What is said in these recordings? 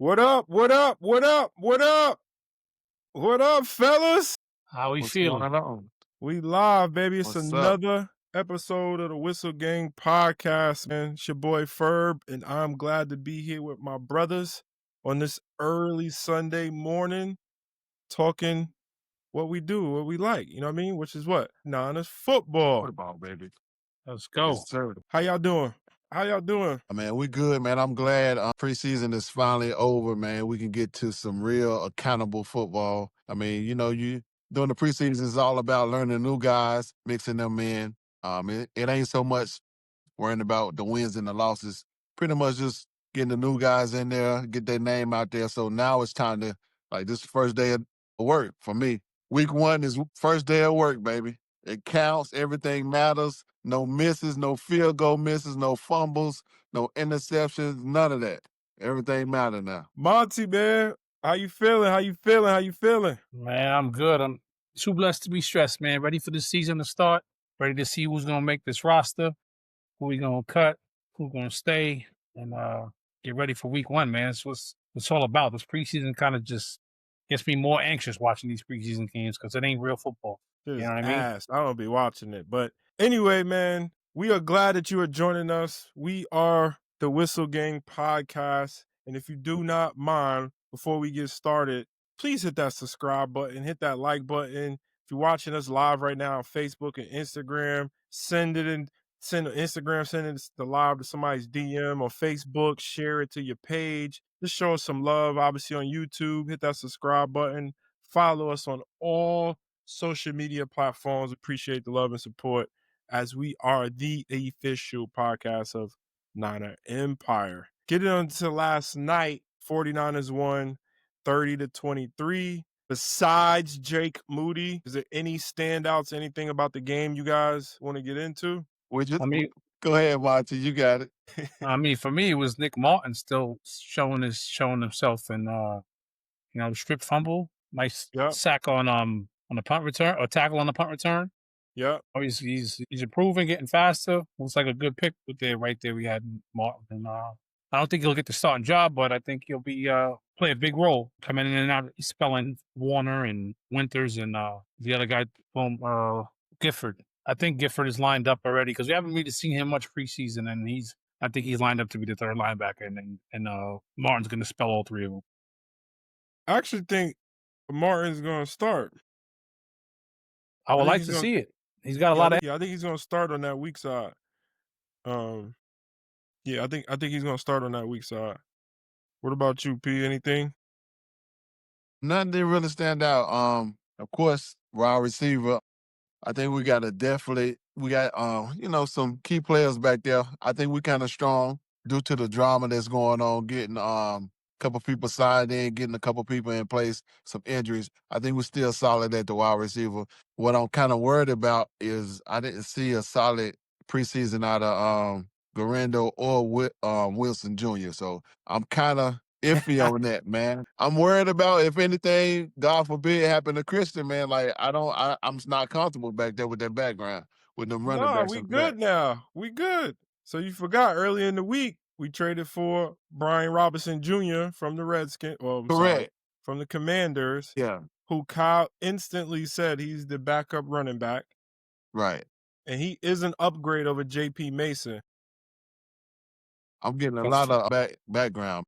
What up? What up? What up? What up? What up, fellas? How we What's feeling? going on? We live, baby. It's What's up? another episode of the Whistle Gang podcast, man. It's your boy Ferb, and I'm glad to be here with my brothers on this early Sunday morning talking what we do, what we like, you know what I mean? Which is what? It's football. Football, baby. Let's go. Yes, sir. How y'all doing? How y'all doing? Man, we good, man. I'm glad preseason is finally over, man. We can get to some real accountable football. I mean, you during the preseason is all about learning new guys, mixing them in. It ain't so much worrying about the wins and the losses. Pretty much just getting the new guys in there, get their name out there. So now it's time to this first day of work for me. Week 1 is first day of work, baby. It counts. Everything matters. No misses, no field goal misses, no fumbles, no interceptions, none of that. Everything matters now. Monty, man, how you feeling? How you feeling? How you feeling? Man, I'm good. I'm too blessed to be stressed, man. Ready for the season to start. Ready to see who's going to make this roster, who we going to cut, who's going to stay, and get ready for week 1, man. It's what it's all about. This preseason kind of just gets me more anxious watching these preseason games because it ain't real football. Just You know what I mean? ass. I don't be watching it. But anyway, man, we are glad that you are joining us. We are the Whistle Gang podcast. And if you do not mind, before we get started, please hit that subscribe button, hit that like button. If you're watching us live right now on Facebook and Instagram, send it the live to somebody's DM or Facebook, share it to your page. Just show us some love, obviously on YouTube. Hit that subscribe button. Follow us on all social media platforms. Appreciate the love and support as we are the official podcast of Niner Empire. Getting on to last night, 49ers won 30-23. Besides Jake Moody, is there any standouts, anything about the game you guys want to get into? Go ahead, Monty. You got it. I mean, for me, it was Nick Martin still showing himself in the strip fumble, nice sack on the punt return or tackle on the punt return. Yeah. Oh, he's improving, getting faster. Looks like a good pick right there. We had Martin. And, I don't think he'll get the starting job, but I think he'll be play a big role coming in and out, spelling Warner and Winters and the other guy from Gifford. I think Gifford is lined up already because we haven't really seen him much preseason, and I think he's lined up to be the third linebacker, and Martin's going to spell all three of them. I actually think Martin's going to start. I would like to see it. He's got a lot of. Yeah, I think he's going to start on that weak side. Yeah, I think he's going to start on that weak side. What about you, P? Anything? Nothing didn't really stand out. Of course, wide receiver. I think we got some key players back there. I think we kind of strong due to the drama that's going on, getting a couple people signed in, getting a couple people in place, some injuries. I think we're still solid at the wide receiver. What I'm kind of worried about is I didn't see a solid preseason out of Garando or Wilson Jr. So I'm kind of iffy on that, man. I'm worried about if anything, God forbid, happened to Christian, man. Like I'm not comfortable back there with that background with them running backs. We good now. We good. So you forgot earlier in the week we traded for Brian Robinson Jr. from the Redskins. Well, correct. From the Commanders. Yeah. Who Kyle instantly said he's the backup running back. Right. And he is an upgrade over J.P. Mason. I'm getting a lot of background.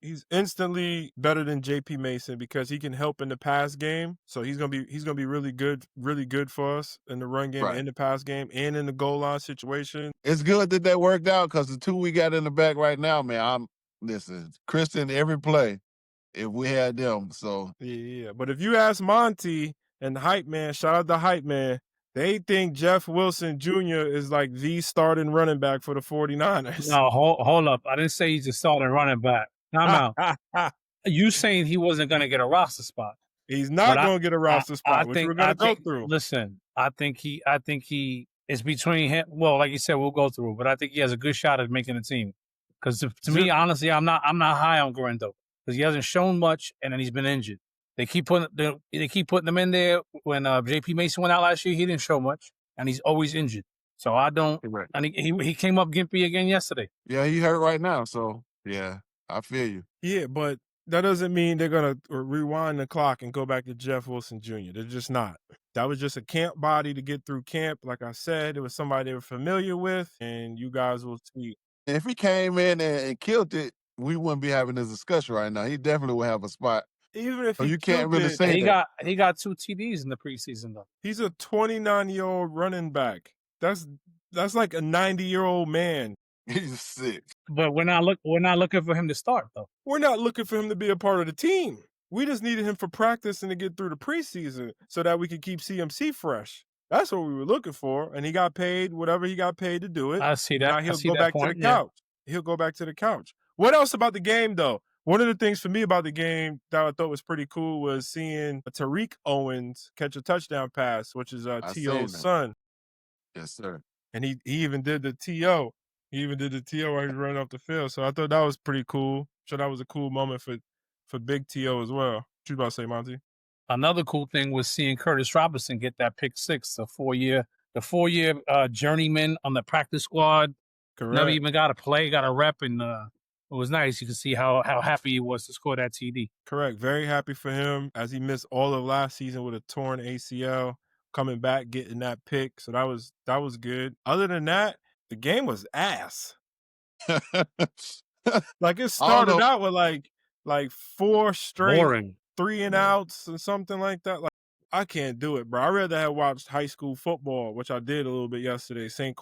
He's instantly better than J.P. Mason because he can help in the pass game. So he's gonna be really good for us in the run game, right, in the pass game, and in the goal line situation. It's good that worked out because the two we got in the back right now, man. Listen, Christian every play. If we had them, so yeah. But if you ask Monty and the Hype Man, shout out the Hype Man, they think Jeff Wilson Jr. is like the starting running back for the 49ers. No, hold up. I didn't say he's the starting running back. No. You saying he wasn't going to get a roster spot? He's not going to get a roster spot, which we're going to go through. Listen, I think he is between him. Well, like you said, we'll go through, but I think he has a good shot at making the team. Because to me, honestly, I'm not high on Garando because he hasn't shown much, and then he's been injured. They keep putting him in there. When J.P. Mason went out last year, he didn't show much, and he's always injured. So I don't. Right. And he came up gimpy again yesterday. Yeah, he hurt right now. So yeah. I feel you. Yeah, but that doesn't mean they're gonna rewind the clock and go back to Jeff Wilson Jr. They're just not. That was just a camp body to get through camp. Like I said, it was somebody they were familiar with, and you guys will see. And if he came in and killed it, we wouldn't be having this discussion right now. He definitely would have a spot. Even if So he you can't killed really it, say that. He got 2 TDs in the preseason though. he's a 29-year-old running back. That's like a 90-year-old man. He's sick. But we're not looking for him to start though. We're not looking for him to be a part of the team. We just needed him for practice and to get through the preseason so that we could keep CMC fresh. That's what we were looking for, and he got paid whatever he got paid to do it. I see that. Now I he'll see go that back point, to the couch. He'll go back to the couch. What else about the game, though? One of the things for me about the game that I thought was pretty cool was seeing Tariq Owens catch a touchdown pass, which is I seen T.O.'s that. son. Yes, sir. And he even did the T.O. He even did the T.O. while he was running off the field. So I thought that was pretty cool. So that was a cool moment for Big T.O. as well. What you about to say, Monty? Another cool thing was seeing Curtis Robinson get that pick six, the four-year journeyman on the practice squad. Correct. Never even got a play, got a rep, and it was nice. You could see how happy he was to score that TD. Correct. Very happy for him as he missed all of last season with a torn ACL, coming back, getting that pick. So that was good. Other than that, the game was ass. Like it started out with like 4 straight Boring. 3 and outs and something like that. Like I can't do it, bro. I rather have watched high school football, which I did a little bit yesterday. St.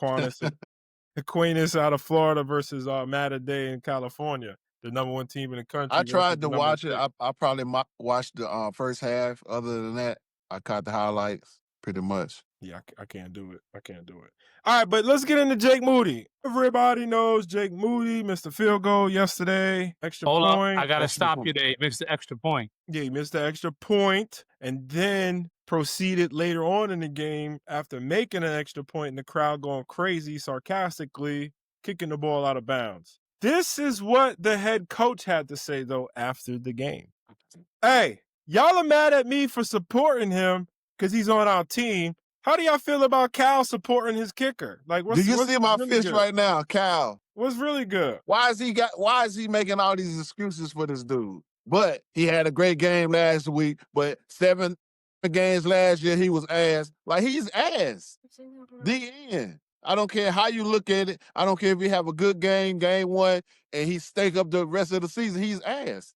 Aquinas out of Florida versus Mater Dei in California, the #1 team in the country. I tried to versus the watch it. #6. I probably watched the first half. Other than that, I caught the highlights pretty much. Yeah, I can't do it. I can't do it. All right, but let's get into Jake Moody. Everybody knows Jake Moody missed a field goal yesterday. Extra Hold point. up. I got to Extra stop point. you there. He missed the extra point. Yeah, he missed the extra point and then proceeded later on in the game after making an extra point and the crowd going crazy, sarcastically, kicking the ball out of bounds. This is what the head coach had to say, though, after the game. Hey, y'all are mad at me for supporting him because he's on our team. How do y'all feel about Cal supporting his kicker? Like, Do you see my really fist good? right now, Cal? What's really good? Why is he making all these excuses for this dude? But he had a great game last week, but 7 games last year he was ass. Like he's ass. The end. I don't care how you look at it. I don't care if he have a good game 1, and he stake up the rest of the season. He's ass.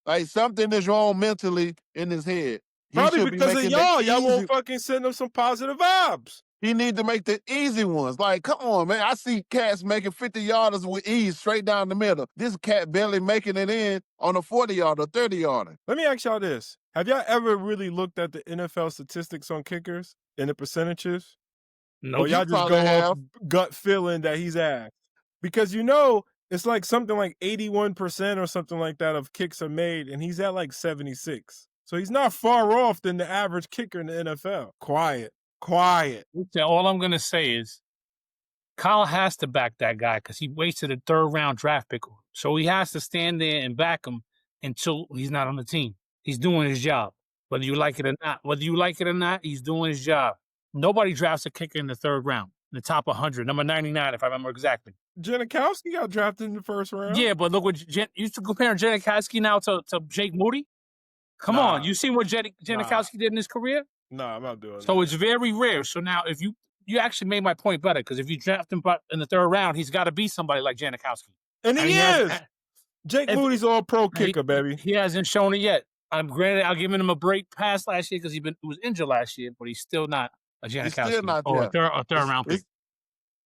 Like something is wrong mentally in his head. He Probably should be because of making y'all. the Y'all easy- won't fucking send him some positive vibes. He need to make the easy ones. Like, come on, man. I see cats making 50-yarders with ease straight down the middle. This cat barely making it in on a 40-yarder, 30-yarder. Let me ask y'all this. Have y'all ever really looked at the NFL statistics on kickers and the percentages? No, Or y'all just probably go have. off gut feeling that he's ass? Because it's like something like 81% or something like that of kicks are made, and he's at like 76. So he's not far off than the average kicker in the NFL. Quiet. all I'm going to say is Kyle has to back that guy because he wasted a 3rd-round draft pick. So he has to stand there and back him until he's not on the team. He's doing his job, whether you like it or not. He's doing his job. Nobody drafts a kicker in the 3rd round, in the top 100, number 99, if I remember exactly. Janikowski got drafted in the 1st round. Yeah, but look what you used to compare Janikowski now to Jake Moody. Come Nah. on, you seen what Janikowski did in his career? No, I'm not doing So that. it's very rare. So now, if you actually made my point better, because if you draft him in the 3rd round, he's got to be somebody like Janikowski. And he is. Jake if- Moody's all pro kicker, baby. He hasn't shown it yet. I'm granted, I'll give him a break past last year because he was injured last year, but he's still not a Janikowski still not or there. a third round pick.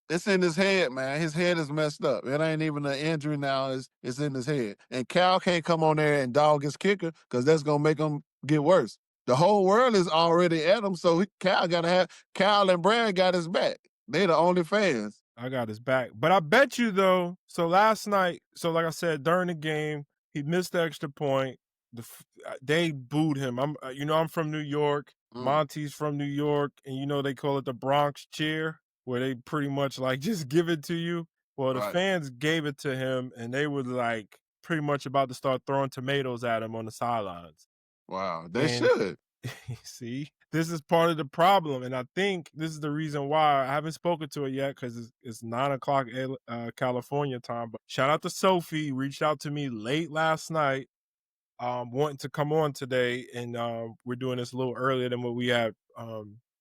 It's in his head, man. His head is messed up. It ain't even an injury now. It's in his head. And Cal can't come on there and dog his kicker because that's going to make him get worse. The whole world is already at him, so Cal and Brad got his back. They the only fans. I got his back. But I bet you, though, so last night, like I said, during the game, he missed the extra point. They booed him. I'm from New York. Monty's from New York. And, they call it the Bronx cheer, where they pretty much, just give it to you. Well, the fans gave it to him, and they were, pretty much about to start throwing tomatoes at him on the sidelines. Wow. They should. See, this is part of the problem, and I think this is the reason why I haven't spoken to her yet because it's 9 o'clock California time. But shout out to Sophie, reached out to me late last night, wanting to come on today, and we're doing this a little earlier than what we had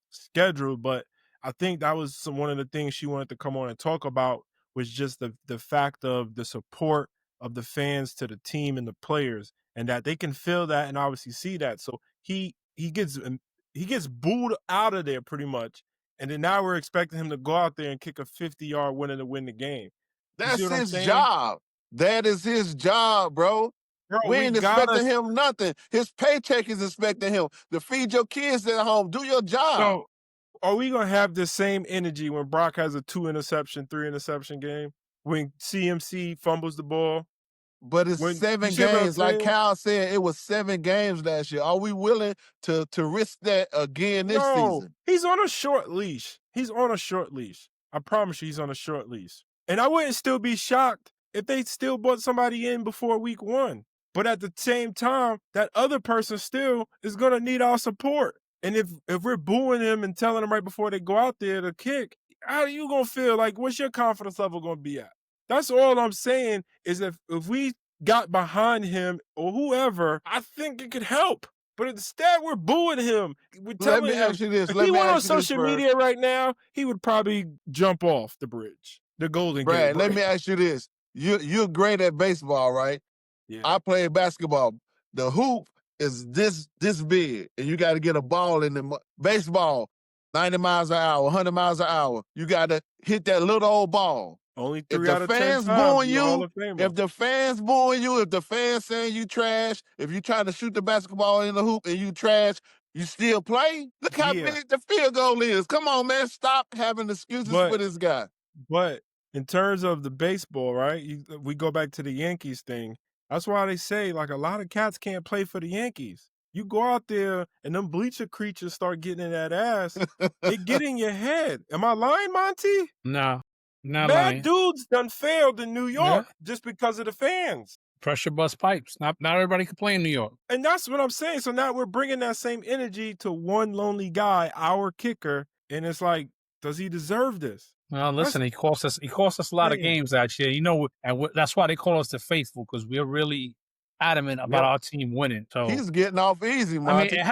scheduled. But I think that was one of the things she wanted to come on and talk about was just the fact of the support of the fans to the team and the players, and that they can feel that and obviously see that. So he gets booed out of there pretty much, and then now we're expecting him to go out there and kick a 50-yard winner to win the game. You see That's what I'm his saying? job. That is his job, bro. Bro, We ain't gotta expecting him nothing. His paycheck is expecting him to feed your kids at home. Do your job. So, are we gonna have the same energy when Brock has a 2-interception, 3-interception game? When CMC fumbles the ball? But it's When, 7 you see what I'm games. Like saying? Cal said, it was 7 games last year. Are we willing to risk that again this No, season? he's on a short leash. He's on a short leash. I promise you, he's on a short leash. And I wouldn't still be shocked if they still brought somebody in before week 1. But at the same time, that other person still is gonna need our support. And if we're booing him and telling him right before they go out there to kick, how are you gonna feel? Like, what's your confidence level gonna be at? That's all I'm saying is if we got behind him or whoever, I think it could help. But instead, we're booing him. We're Let telling me him ask you this. if Let he me went on ask you this, social Bird. media right now, he would probably jump off the bridge, the Golden Gate Brad, let Bridge. me ask you this. You're great at baseball, right? Yeah. I play basketball. The hoop is this big, and you got to get a ball in the baseball, 90 miles an hour, 100 miles an hour. You got to hit that little old ball. Only If 3 the out of 10 fans times, booing you're a Hall you, of Famer. if the fans booing you, if the fans saying you trash, if you trying to shoot the basketball in the hoop and you trash, you still play? Look how Yeah. big the field goal is. Come on, man. Stop having excuses for this guy. But in terms of the baseball, right? We go back to the Yankees thing. That's why they say like a lot of cats can't play for the Yankees. You go out there and them bleacher creatures start getting in that ass, it get in your head. Am I lying, Monty? No, not Mad lying. dudes done failed in New York just because of the fans. Pressure bust pipes. Not everybody can play in New York. And that's what I'm saying. So now we're bringing that same energy to one lonely guy, our kicker, and it's like, does he deserve this? Well, listen, he cost us a lot of games that year. You know, and that's why they call us the faithful, because we're really adamant about our team winning. So he's getting off easy, Monty. I mean, it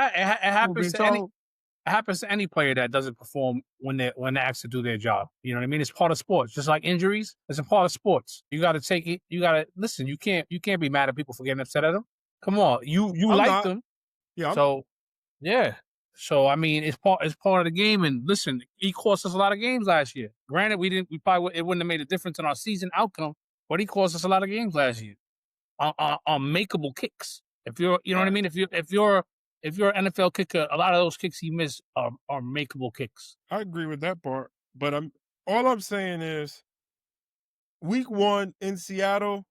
happens to any player that doesn't perform when they're asked to do their job. You know what I mean? It's part of sports. Just like injuries, it's a part of sports. You got to take it. You got to listen. You can't be mad at people for getting upset at them. Come on, you like them. Yeah. So yeah. So I mean, it's part of the game. And listen, he cost us a lot of games last year. Granted, it wouldn't have made a difference in our season outcome, but he cost us a lot of games last year on makeable kicks. If you're, you know what I mean. If you're an NFL kicker, a lot of those kicks he missed are makeable kicks. I agree with that part, but all I'm saying is, week 1 in Seattle,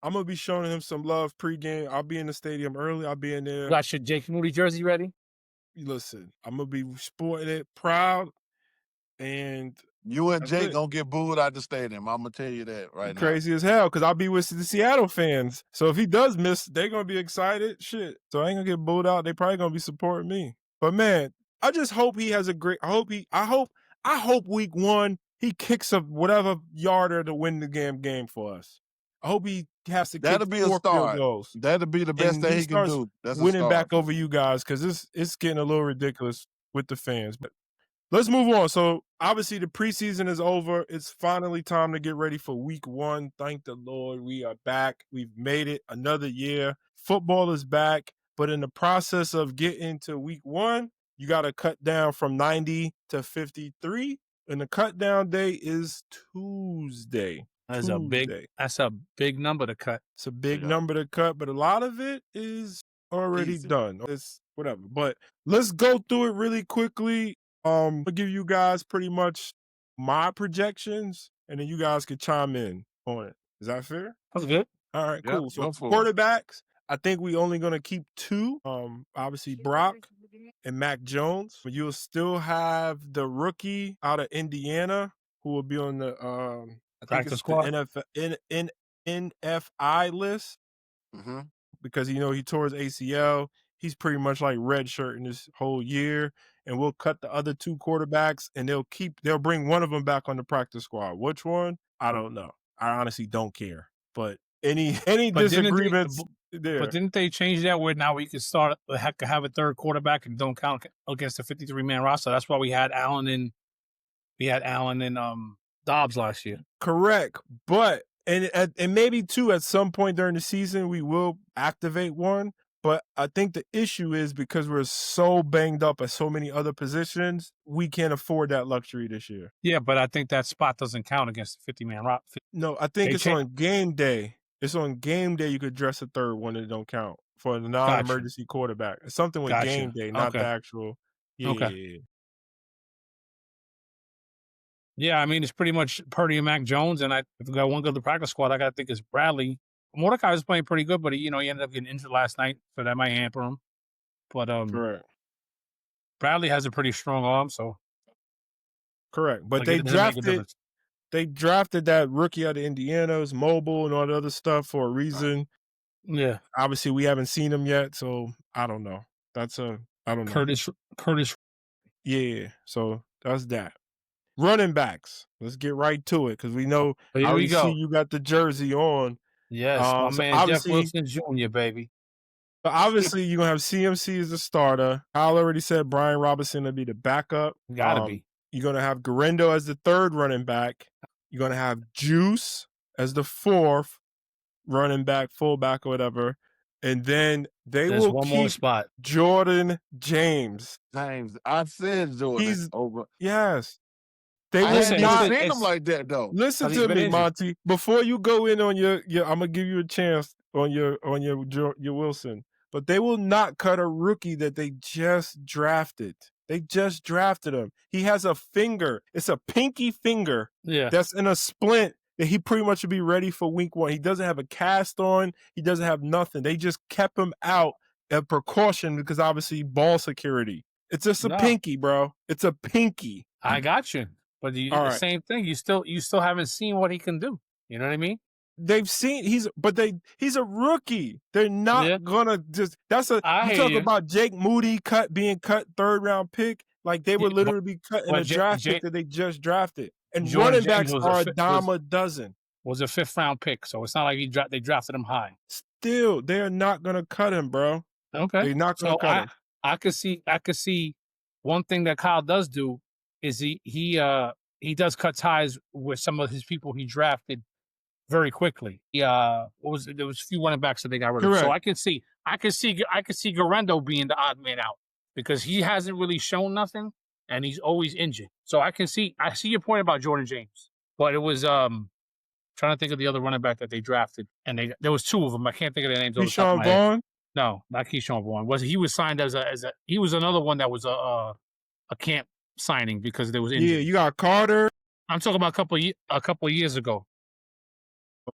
I'm gonna be showing him some love pregame. I'll be in the stadium early. I'll be in there. You got your Jake Moody jersey ready? Listen, I'm gonna be sporting it, proud, and you and Jake gonna get booed out the stadium. I'm gonna tell you that right now. Crazy as hell, because I'll be with the Seattle fans. So if he does miss, they're gonna be excited. Shit. So I ain't gonna get booed out. They probably gonna be supporting me. But man, I just hope he has a great. I hope week 1 he kicks up whatever yarder to win the game for us. I hope he has to That'll kick be a 4 start. field goals. That'll be the best And thing he he can starts do. That's a winning start. back over you guys, because it's getting a little ridiculous with the fans. But let's move on. So obviously the preseason is over. It's finally time to get ready for week 1. Thank the Lord we are back. We've made it another year. Football is back. But in the process of getting to week 1, you got to cut down from 90 to 53. And the cut down day is Tuesday. That's a big number to cut. It's a big number to cut, but a lot of it is already done. It's whatever. But let's go through it really quickly. I'll give you guys pretty much my projections, and then you guys can chime in on it. Is that fair? That's good. All right, Yep, cool. So go for it. quarterbacks, I think we only gonna keep 2. Obviously Brock and Mac Jones. But you'll still have the rookie out of Indiana who will be on the I think Practice it's squad. the NFI list, because he tore his ACL. he's pretty much like redshirting this whole year, and we'll cut the other 2 quarterbacks, and they'll bring one of them back on the practice squad. Which one? I don't know. I honestly don't care. But any But didn't they? disagreements But there. didn't they change that where now we can start have a third quarterback and don't count against the 53-man roster? That's why we had Allen and Dobbs last year. Correct. But and maybe too at some point during the season we will activate one. But I think the issue is because we're so banged up at so many other positions, we can't afford that luxury this year. Yeah, but I think that spot doesn't count against the 50-man roster. No, I think They it's cha- on game day. It's on game day you could dress a third one that don't count for a non-emergency quarterback. It's something with Gotcha. game day, not the Okay. actual. Yeah, Okay. yeah, yeah. Yeah, I mean, it's pretty much Purdy and Mac Jones, and if we got one good to the practice squad, I got to think it's Bradley. Mordecai was playing pretty good, but he ended up getting injured last night, so that might hamper him. But Correct. Bradley has a pretty strong arm, so Correct. But like, they it doesn't make a drafted difference. that rookie out of Indiana, who's mobile and all the other stuff for a reason. Yeah, Obviously, we haven't seen him yet, so I don't know. I don't know. Curtis. Yeah, so that's that. Running backs. Let's get right to it because we know Here I we already go. see you got the jersey on. Yes, my so man Jeff obviously- Wilson Jr., baby. But obviously, you're going to have CMC as the starter. Kyle already said Brian Robinson will be the backup. Gotta be. You're going to have Garendo as the third running back. You're going to have Juice as the fourth running back, fullback, or whatever. And then There's will one more keep spot. Jordan James. James, I said Jordan He's- over. Yes. They I will hadn't not. seen him it's- like that though. Listen But he's to been me, injured. Monty. Before you go in on your I'm gonna give you a chance on your Wilson. But they will not cut a rookie that they just drafted. They just drafted him. He has a finger. It's a pinky finger Yeah. that's in a splint that he pretty much would be ready for week 1. He doesn't have a cast on. He doesn't have nothing. They just kept him out as precaution because obviously ball security. It's just a No. pinky, bro. It's a pinky. I got you. But All the right. same thing. You still haven't seen what he can do. You know what I mean? They've seen he's a rookie. They're not Yeah. gonna just I you hear talk you. about Jake Moody being cut 3rd round pick. Like they would Yeah, literally be cut in but a draft Ja- pick that they just drafted. And Jordan running James backs was a are a fi- dime was- a dozen. Was a 5th round pick, so it's not like they drafted him high. Still, they're not gonna cut him, bro. Okay. They're not gonna So cut him. I could see one thing that Kyle does do is he does cut ties with some of his people he drafted very quickly. There was a few running backs that they got rid of. So Correct. I can see Garendo being the odd man out because he hasn't really shown nothing and he's always injured. So I see your point about Jordan James, but it was trying to think of the other running back that they drafted, and there was 2 of them. I can't think of their names. off the top of Keyshawn my head. Vaughn. No, not Keyshawn Vaughn. He was signed as a he was another one that was a camp signing because there was injured. Yeah, you got Carter. I'm talking about a couple of years ago.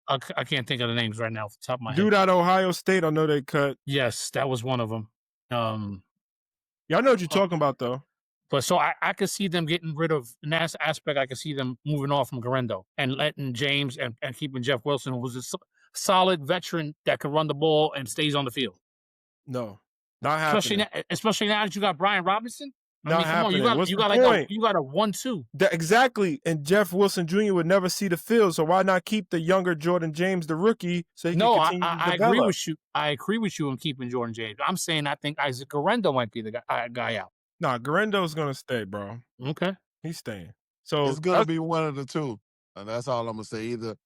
I can't think of the names right now off the top of my Dude head. out of Ohio State, I know they cut. Yes, that was one of them. Yeah, I know what you're talking about though. But so I could see them getting rid of in that aspect. I could see them moving off from Garendo and letting James and keeping Jeff Wilson, who was a solid veteran that can run the ball and stays on the field. No. Not happening. Especially now that you got Brian Robinson. Not happening. What's you the got point? you got a 1-2. Exactly. And Jeff Wilson Jr. would never see the field, so why not keep the younger Jordan James, the rookie, so he No, can continue to I develop? agree with you. I agree with you in keeping Jordan James. I'm saying I think Isaac Garendo might be the guy out. Nah, Garendo's gonna stay, bro. Okay. He's staying. So It's gonna be one of the two, and that's all I'm gonna say. Either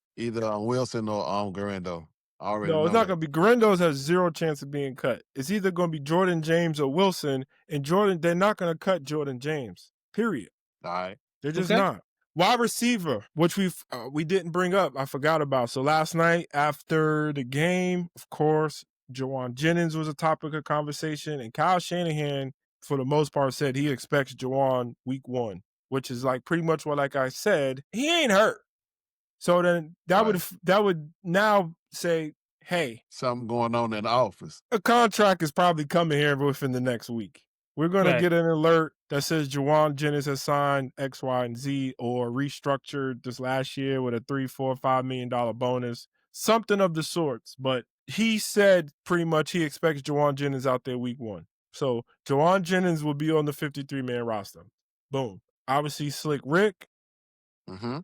Wilson or Garendo. I already no, know it's not that. gonna be. Garendo's has 0 chance of being cut. It's either gonna be Jordan James or Wilson, and they're not gonna cut Jordan James. Period. All right. They're just Okay. not. Wide receiver, which we didn't bring up, I forgot about. So last night after the game, of course, Jawan Jennings was a topic of conversation, and Kyle Shanahan, for the most part, said he expects Jawan week 1, which is like pretty much what, like I said, he ain't hurt. So then that would now say, hey, Something going on in the office. a contract is probably coming here within the next week. We're going Right. to get an alert that says Jawan Jennings has signed X, Y, and Z or restructured this last year with a $3, $4, $5 million bonus, something of the sorts. But he said pretty much he expects Jawan Jennings out there week 1. So Jawan Jennings will be on the 53-man roster. Boom. Obviously, Slick Rick, Mm-hmm.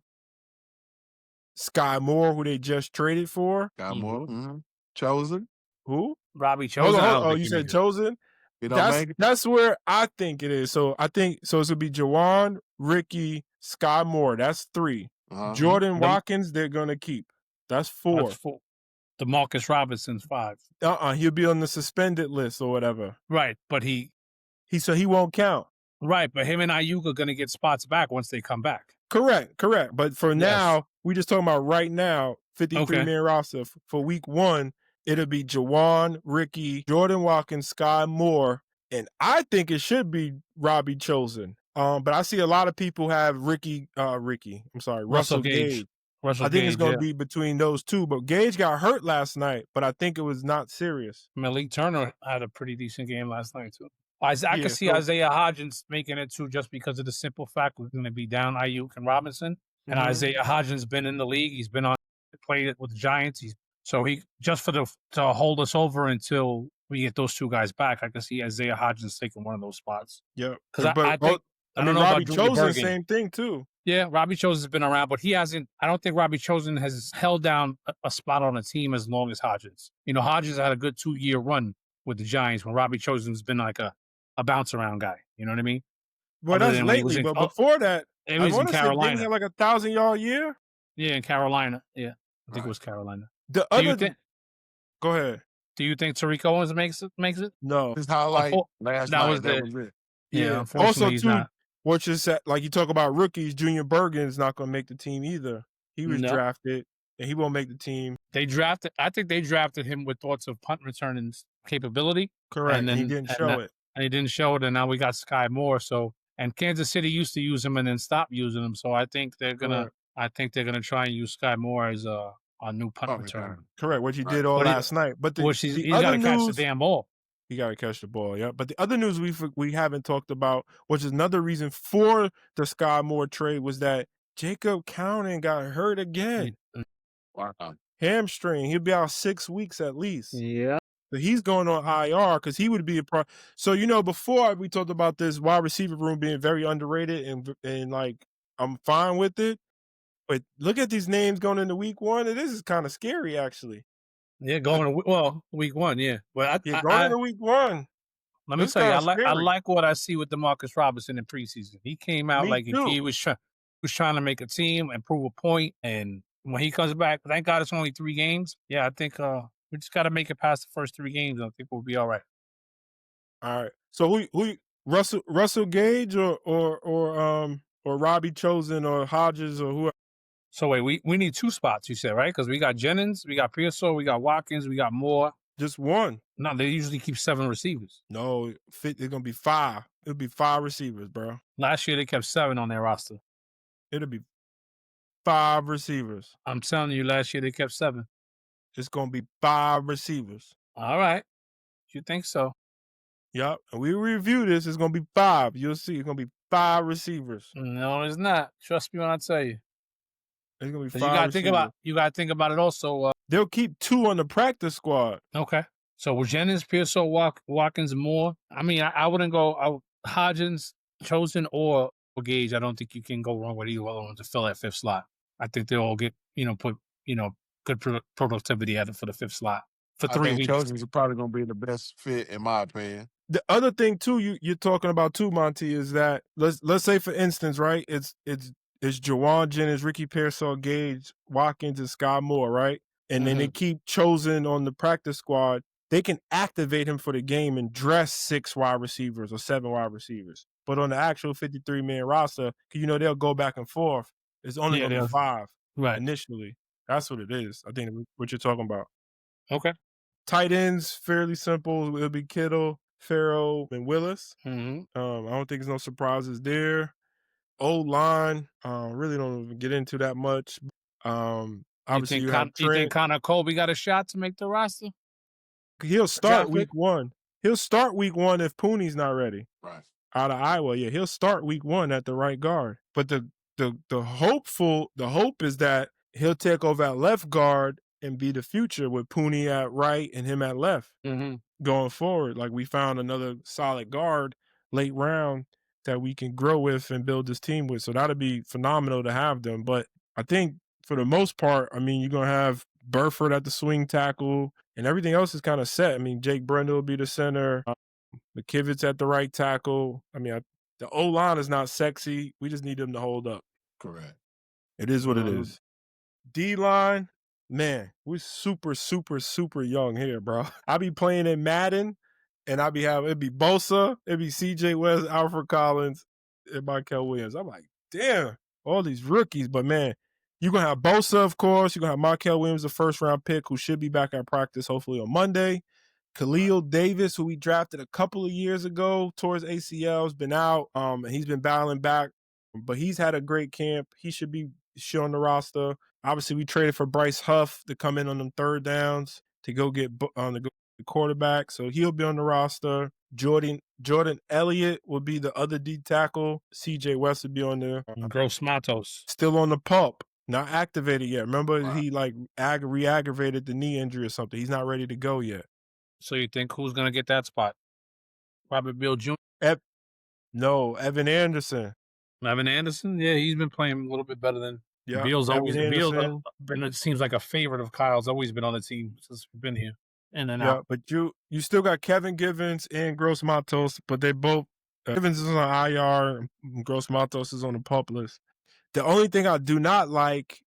Sky Moore, who they just traded for. Got more. Mm-hmm. Chosen. Who? Robbie Hold Chosen. on, I hold don't on. Oh, think you he said makes it. Chosen? He don't make it. That's where I think it is. So I think it's gonna be Jawan, Ricky, Sky Moore. That's 3. Uh-huh. Jordan Watkins, they're gonna keep. That's 4. That's 4. DeMarcus Robinson's 5. He'll be on the suspended list or whatever. Right, but So he won't count. right, but him and Ayuk are gonna get spots back once they come back. Correct. But for Yes. now, we just talking about right now, 53-man Okay. roster. For week 1, it'll be Jawan, Ricky, Jordan Watkins, Sky Moore, and I think it should be Robbie Chosen. But I see a lot of people have Russell Gage. Russell I think Gage, it's going to yeah. be between those two, but Gage got hurt last night, but I think it was not serious. Malik Turner had a pretty decent game last night too. I Yeah, could see so- Isaiah Hodgins making it too, just because of the simple fact we're going to be down Ayuk and Robinson, and Mhm. Isaiah Hodgins been in the league. He's been played it with the Giants. So he just to hold us over until we get those 2 guys back. I could see Isaiah Hodgins taking one of those spots. Yeah. Because I think I don't know Robbie about Julie Chosen, Bergen. same thing too. Yeah, Robbie Chosen's been around, but he hasn't. I don't think Robbie Chosen has held down a spot on a team as long as Hodgins. You know, Hodgins had a good 2-year run with the Giants when Robbie Chosen's been like a bounce around guy. You know what I mean? Well, Other that's than when he was lately, in- but before that, It I was in want to say didn't he Carolina. have like 1,000-yard year? Yeah, in Carolina. Yeah, I think Right. it was Carolina. The Do you other, think? go ahead. Do you think Tariq Owens makes it? No. His highlight Unfor- last that night. was That the- was it. Yeah. Unfortunately, Also, he's too, not. what you said, like you talk about rookies, Junior Bergen is not going to make the team either. He was No. drafted, and he won't make the team. I think they drafted him with thoughts of punt returning capability. Correct. And And he then- didn't and show that- it. And he didn't show it, and now we got Sky Moore. So, and Kansas City used to use him and then stopped using him. So I think they're gonna. Correct. I think they're gonna try and use Sky Moore as a new punt Punt return. return. Correct. What he Right. did all But he- last night. But the, Which he's the got other to catch the news, damn ball. he got to catch the ball. Yeah. But the other news we haven't talked about, which is another reason for the Sky Moore trade, was that Jacob Cowden got hurt again. Wow. Hamstring. He'll be out 6 weeks at least. Yeah. So he's going on IR because he would be a pro. So, before we talked about this wide receiver room being very underrated and like, I'm fine with it. But look at these names going into week 1. And this is kind of scary, actually. Yeah, week 1. Yeah, but Yeah, going into week 1. let me it's tell you, kinda I scary. like what I see with DeMarcus Robinson in preseason. He came out Me like too. he was trying to make a team and prove a point. And when he comes back, thank God it's only 3 games. Yeah, I think we just got to make it past the first 3 games. I think we'll be all right. All right. So who Russell Gage or Robbie Chosen or Hodges or who? So wait, we need 2 spots, you said, right? Because we got Jennings, we got Pearson, we got Watkins, we got Moore. Just one. No, they usually keep 7 receivers. No, it's gonna be 5. It'll be 5 receivers, bro. Last year they kept 7 on their roster. It'll be 5 receivers. I'm telling you, last year they kept 7. It's gonna be 5 receivers. All right, you think so? Yep. And we review this. It's gonna be 5. You'll see. It's gonna be 5 receivers. No, it's not. Trust me when I tell you. It's gonna be 5. You got to think receivers. you got to think about it also. They'll keep 2 on the practice squad. Okay. So with Jennings, Pearson, Watkins, Moore. I mean, I wouldn't go Hodgins, Chosen, or Gage. I don't think you can go wrong with either one of them to fill that 5th slot. I think they all get put good productivity at it for the 5th slot for I 3 think weeks. Chosen's probably going to be the best fit, in my opinion. The other thing too, you're talking about too, Monty, is that let's say for instance, right? It's Jawan Jennings, Ricky Pearsall, Gage, Watkins, and Sky Moore, right? And then they keep Chosen on the practice squad. They can activate him for the game and dress 6 wide receivers or 7 wide receivers. But on the actual 53-man roster, they'll go back and forth. It's only Yeah, going to be 5 Right. initially. That's what it is. I think what you're talking about. Okay. Tight ends, fairly simple. It'll be Kittle, Farrell, and Willis. Mm-hmm. I don't think there's no surprises there. O-line, really don't even get into that much. Obviously, you have You think Trent. Connor Colby got a shot to make the roster? He'll start draft week 1. He'll start week 1 if Pooney's not ready. Right. Out of Iowa, yeah, he'll start week 1 at the right guard. But the hope is that he'll take over at left guard and be the future with Pooney at right and him at left Mm-hmm. going forward. Like we found another solid guard late round that we can grow with and build this team with. So that'd be phenomenal to have them. But I think for the most part, I mean, you're gonna have Burford at the swing tackle, and everything else is kind of set. I mean, Jake Brendel will be the center, McKivitz at the right tackle. I mean, the O line is not sexy. We just need them to hold up. Correct. It is what it Mhm. is. D line, man, we're super, super, super young here, bro. I be playing in Madden, and it'd be Bosa, it'd be CJ West, Alfred Collins, and Michael Williams. I'm like, damn, all these rookies. But man, you're gonna have Bosa, of course. You're gonna have Michael Williams, the first round pick, who should be back at practice hopefully on Monday. Khalil Davis, who we drafted a couple of years ago towards ACL, has been out. And he's been battling back, but he's had a great camp. He should be on the roster. Obviously, we traded for Bryce Huff to come in on them third downs to go get the quarterback, so he'll be on the roster. Jordan Elliott will be the other D tackle. CJ West will be on there. Gross Matos. Still on the pup, not activated yet. Remember, Wow. he like re-aggravated the knee injury or something. He's not ready to go yet. So you think who's gonna get that spot? Robert Bill Jr. No, Evan Anderson. Evan Anderson? Yeah, he's been playing a little bit better than Yeah, Beal's. Always Evan Beal's Anderson. been, it seems like a favorite of Kyle's. Always been on the team since we've been here. In and Yeah, out. but you still got Kevin Givens and Gross Matos, but they both Givens is on IR, and Gross Matos is on the pup list. The only thing I do not like,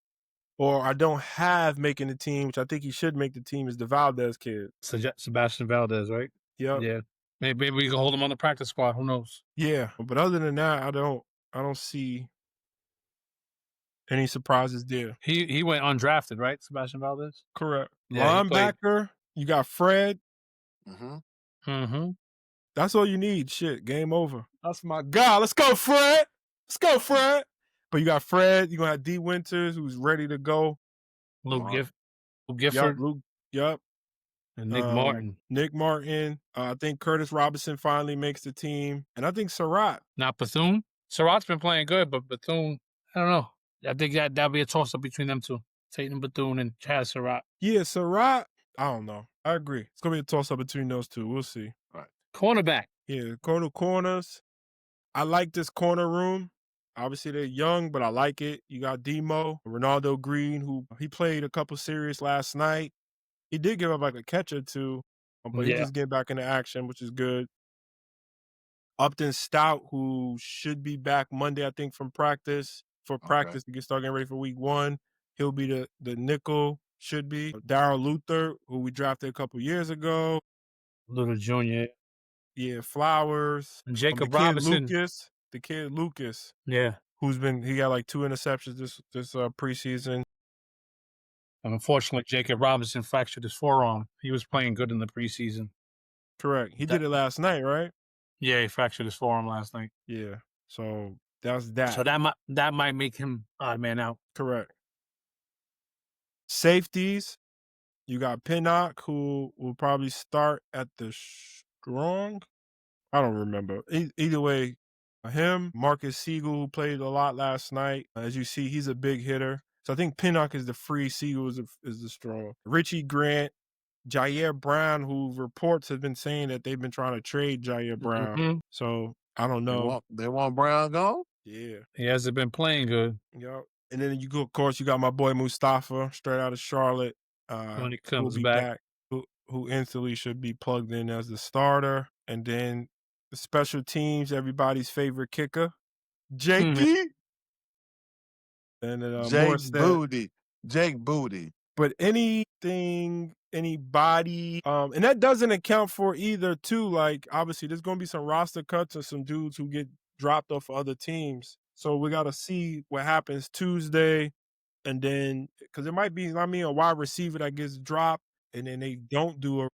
or I don't have making the team, which I think he should make the team, is the Valdez kid. Sebastian Valdez, right? Yep. Yeah. Maybe we can hold him on the practice squad. Who knows? Yeah, but other than that, I don't see any surprises there. He went undrafted, right? Sebastian Valdez? Correct. Yeah, he played. Linebacker, you got Fred. Mm-hmm. Mm-hmm. That's all you need. Shit, game over. That's my guy. Let's go, Fred. Let's go, Fred. But you got Fred. You're going to have D. Winters, who's ready to go. Luke Martin. Gifford Yep. and Nick Martin. Nick Martin. I think Curtis Robinson finally makes the team. And I think Surratt. Not Bethune. Surratt's been playing good, but Bethune, I don't know. I think that'll be a toss-up between them two. Tatum Bethune and Chaz Surratt. Yeah, Surratt. I don't know. I agree. It's going to be a toss-up between those two. We'll see. Cornerback. Yeah, corners. I like this corner room. Obviously, they're young, but I like it. You got Demo, Ronaldo Green, who he played a couple series last night. He did give up like a catch or two, but he just get back into action, which is good. Upton Stout, who should be back Monday, I think, from practice. To get started getting ready for week 1. He'll be the nickel, should be. Darryl Luther, who we drafted a couple years ago. Little Junior. Yeah, Flowers. And Jacob Robinson. The kid Lucas. Yeah. He got like 2 interceptions this preseason. And unfortunately, Jacob Robinson fractured his forearm. He was playing good in the preseason. Correct. He did it last night, right? Yeah, he fractured his forearm last night. Yeah. So that's that. So that might make him odd man out. Correct. Safeties. You got Pinnock, who will probably start at the strong. I don't remember. Either way, him, Marcus Siegel, who played a lot last night. As you see, he's a big hitter. So I think Pinnock is the free, Siegel is the strong. Richie Grant, Jair Brown, who reports have been saying that they've been trying to trade Jair Brown. Mm-hmm. So I don't know. They want Brown gone? Yeah. He hasn't been playing good. Yep. And then of course, you got my boy Mustafa, straight out of Charlotte. When he comes who'll be back, who instantly should be plugged in as the starter. And then the special teams, everybody's favorite kicker, JP. And then Jake Booty. But anybody, and that doesn't account for either too. Like obviously, there's going to be some roster cuts and some dudes who get dropped off for other teams. So we got to see what happens Tuesday. And then, because it might be, a wide receiver that gets dropped, and then they don't do a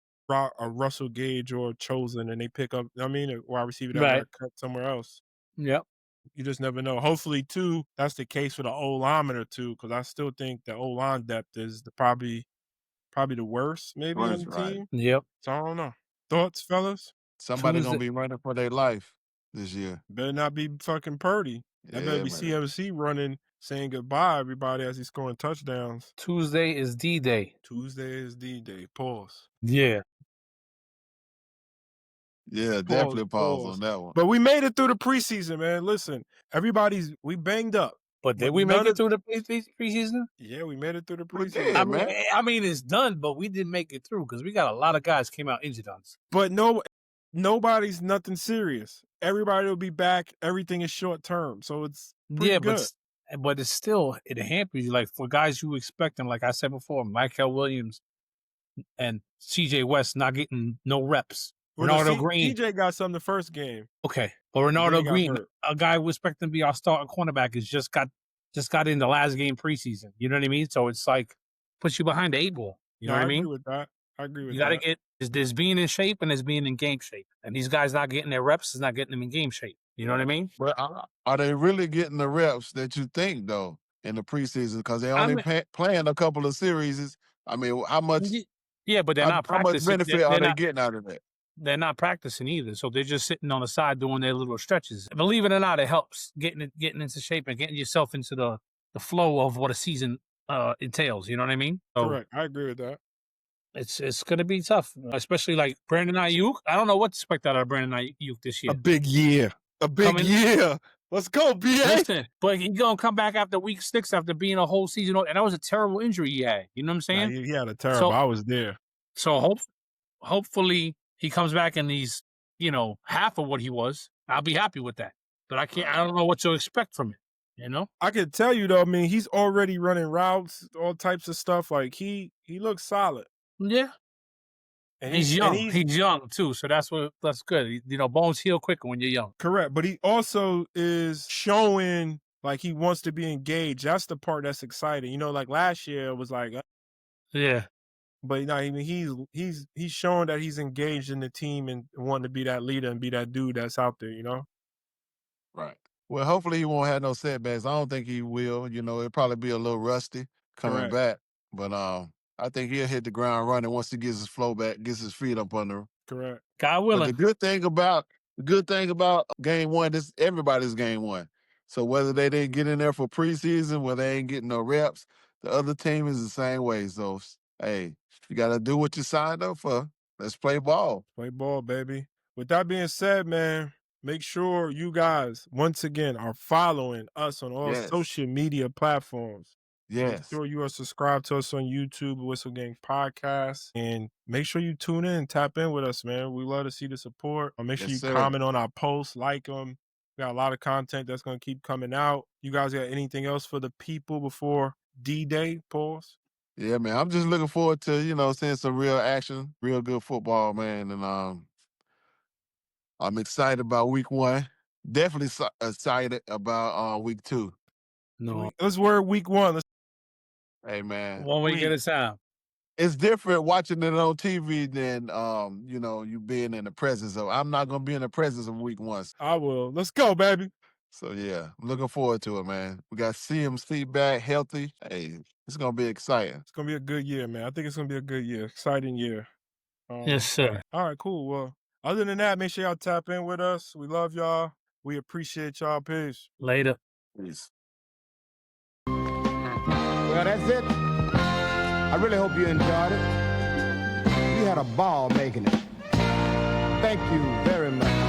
Russell Gage or Chosen, and they pick up, a wide receiver that got cut somewhere else. Yep. You just never know. Hopefully, too, that's the case for the O-lineman, too, because I still think the O-line depth is probably the worst, maybe, on the team. Yep. So I don't know. Thoughts, fellas? Somebody going to be running for their life. this year. Better not be fucking Purdy. That better Yeah, be man. CMC running, saying goodbye, everybody, as he's scoring touchdowns. Tuesday is D-Day. Tuesday is D-Day. Pause. Yeah. Yeah, definitely pause on that one. But we made it through the preseason, man. Listen, we banged up. But did But we make none it of- through the preseason? Yeah, we made it through the We preseason. did. I man. mean, it's done, but we didn't make it through because we got a lot of guys came out injured on us. But nobody's nothing serious. Everybody will be back. Everything is short term. So it's pretty good. But it's still, it hampers you. Like for guys you expecting, like I said before, Michael Williams and CJ West not getting no reps. Well, no, Ronaldo Green. TJ got some the first game. Okay. But Then he Ronaldo got Green, hurt. a guy we expecting to be our starting cornerback, is just got in the last game preseason. You know what I mean? So it's like puts you behind the 8 ball. You know what I mean? Agree with that. I agree with You that. got to get there's being in shape and there's being in game shape. And these guys not getting their reps is not getting them in game shape. You know what I mean? But are they really getting the reps that you think, though, in the preseason? Because they only playing a couple of series. I mean, how much? Yeah, but they're not How much practicing. benefit are they getting out of that? They're not practicing either, so they're just sitting on the side doing their little stretches. Believe it or not, it helps getting into shape and getting yourself into the flow of what a season entails. You know what I mean? So Correct. I agree with that. it's going to be tough, especially like Brandon Ayuk. I don't know what to expect out of Brandon Ayuk this year. A big year. Year. Let's go, BA. Listen, but he's going to come back after week 6 after being a whole season, and that was a terrible injury he had. You know what I'm saying? He had a terrible. I was there. So hopefully he comes back and he's, half of what he was. I'll be happy with that. But I don't know what to expect from it, I can tell you though, I mean, he's already running routes, all types of stuff. Like he looks solid. Yeah. And he's young. He's young too, so that's good. Bones heal quicker when you're young. Correct. But he also is showing like he wants to be engaged. That's the part that's exciting. Like last year it was like yeah. But he's showing that he's engaged in the team and wanting to be that leader and be that dude that's out there, Right. Well, hopefully he won't have no setbacks. I don't think he will. It'll probably be a little rusty coming back. But I think he'll hit the ground running once he gets his flow back, gets his feet up under him. Correct. God willing. But the good thing about game one, this everybody's game one. So whether they didn't get in there for preseason, whether they ain't getting no reps, the other team is the same way. So hey, you got to do what you signed up for. Let's play ball. Play ball, baby. With that being said, man, make sure you guys, once again, are following us on all social media platforms. Yes. Make sure you are subscribed to us on YouTube, Whistle Gang Podcast. And make sure you tune in and tap in with us, man. We love to see the support. Make sure you comment on our posts, like them. We got a lot of content that's going to keep coming out. You guys got anything else for the people before D-Day, pause? Yeah, man. I'm just looking forward to, seeing some real action, real good football, man. And I'm excited about week 1. Definitely excited about week 2. No. Let's word week 1. Hey, man. 1 week at a time. It's different watching it on TV than, you being in the presence of. I'm not going to be in the presence of week 1. I will. Let's go, baby. So, yeah, I'm looking forward to it, man. We got CMC back healthy. Hey, it's going to be exciting. It's going to be a good year, man. I think it's going to be a good year. Exciting year. Yes, sir. All right, cool. Well, other than that, make sure y'all tap in with us. We love y'all. We appreciate y'all. Peace. Later. Peace. Well, that's it. I really hope you enjoyed it. We had a ball making it. Thank you very much.